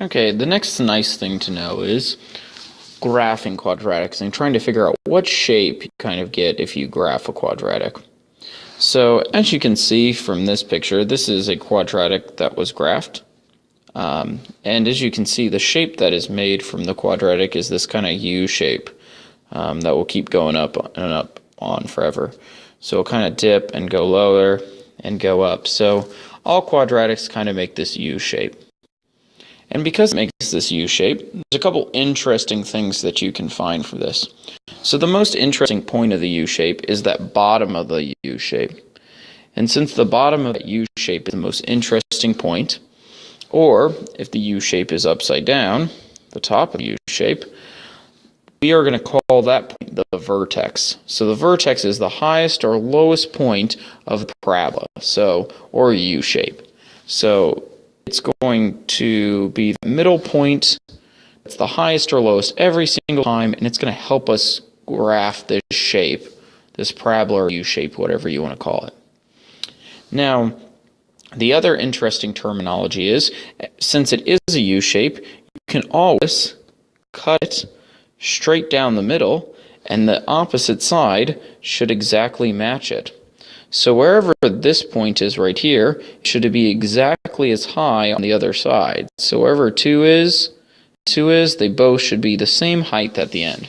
Okay, the next nice thing to know is graphing quadratics and trying to figure out what shape you kind of get if you graph a quadratic. So as you can see from this picture, this is a quadratic that was graphed. And as you can see, the shape that is made from the quadratic is this kind of U shape that will keep going up and up on forever. So it'll kind of dip and go lower and go up. So all quadratics kind of make this U shape. And because it makes this U shape, there's a couple interesting things that you can find for this. So the most interesting point of the U shape is that bottom of the U shape. And since the bottom of that U shape is the most interesting point, or if the U shape is upside down, the top of the U shape, we are going to call that point the vertex. So the vertex is the highest or lowest point of the parabola, or U shape. So it's going to be the middle point. It's the highest or lowest every single time, and it's going to help us graph this shape, this parabola or U shape, whatever you want to call it. Now, the other interesting terminology is, since it is a U shape, you can always cut it straight down the middle, and the opposite side should exactly match it. So wherever this point is right here, it should be exactly as high on the other side. So wherever 2 is, they both should be the same height at the end.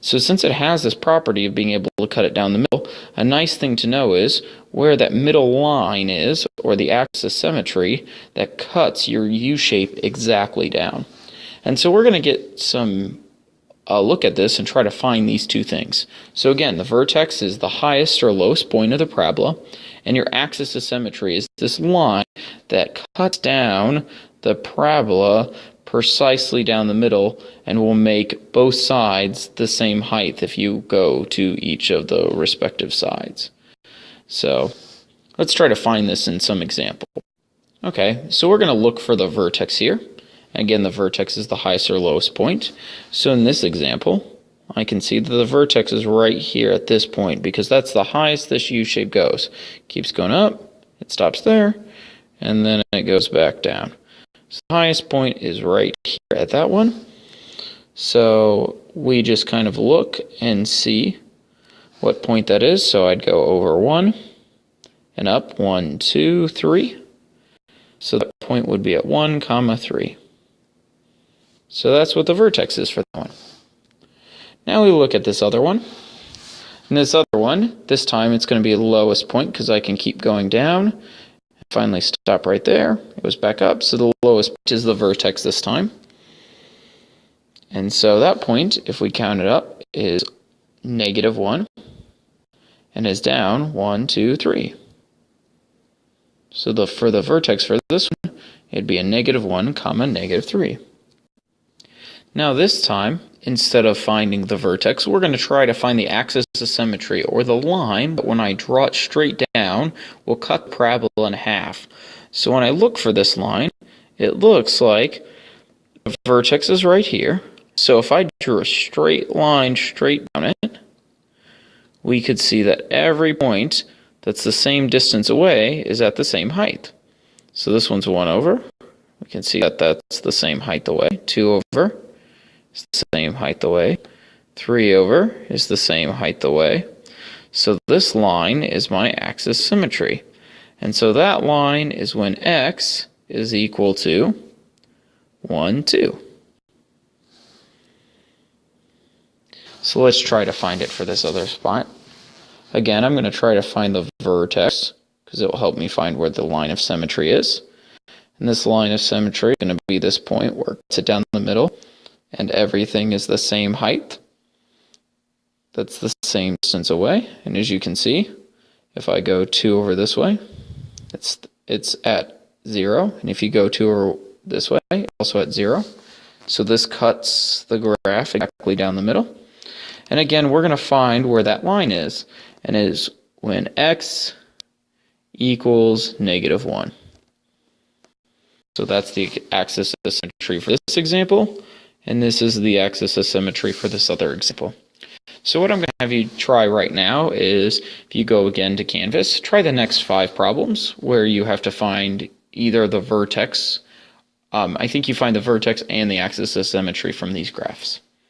So since it has this property of being able to cut it down the middle, a nice thing to know is where that middle line is, or the axis of symmetry, that cuts your U shape exactly down. And so we're going to get some look at this and try to find these two things. So again, the vertex is the highest or lowest point of the parabola, and your axis of symmetry is this line that cuts down the parabola precisely down the middle and will make both sides the same height if you go to each of the respective sides. So let's try to find this in some example. Okay, so we're going to look for the vertex here. Again, the vertex is the highest or lowest point. So in this example, I can see that the vertex is right here at this point because that's the highest this U shape goes. Keeps going up, it stops there, and then it goes back down. So the highest point is right here at that one. So we just kind of look and see what point that is. So I'd go over 1 and up 1, 2, 3. So that point would be at 1, 3. So that's what the vertex is for that one. Now we look at this other one. And this other one, this time it's going to be the lowest point because I can keep going down. And finally stop right there. It goes back up. So the lowest point is the vertex this time. And so that point, if we count it up, is -1 and is down 1, 2, 3. So for the vertex for this one, it'd be a -1, -3. Now this time, instead of finding the vertex, we're going to try to find the axis of symmetry, or the line that when I draw it straight down will cut the parabola in half. So when I look for this line, it looks like the vertex is right here. So if I drew a straight line straight down it, we could see that every point that's the same distance away is at the same height. So this one's 1 over. We can see that that's the same height away. 2 over. Is the same height away. 3 over is the same height away. So this line is my axis symmetry. And so that line is when x is equal to 1, 2. So let's try to find it for this other spot. Again, I'm going to try to find the vertex because it will help me find where the line of symmetry is. And this line of symmetry is going to be this point where it cuts it down the middle. And everything is the same height. That's the same distance away. And as you can see, if I go 2 over this way, it's at 0. And if you go 2 over this way, also at 0. So this cuts the graph exactly down the middle. And again, we're going to find where that line is. And it is when x equals -1. So that's the axis of symmetry for this example. And this is the axis of symmetry for this other example. So what I'm going to have you try right now is, if you go again to Canvas, try the next 5 problems where you have to find either the vertex I think you find the vertex and the axis of symmetry from these graphs.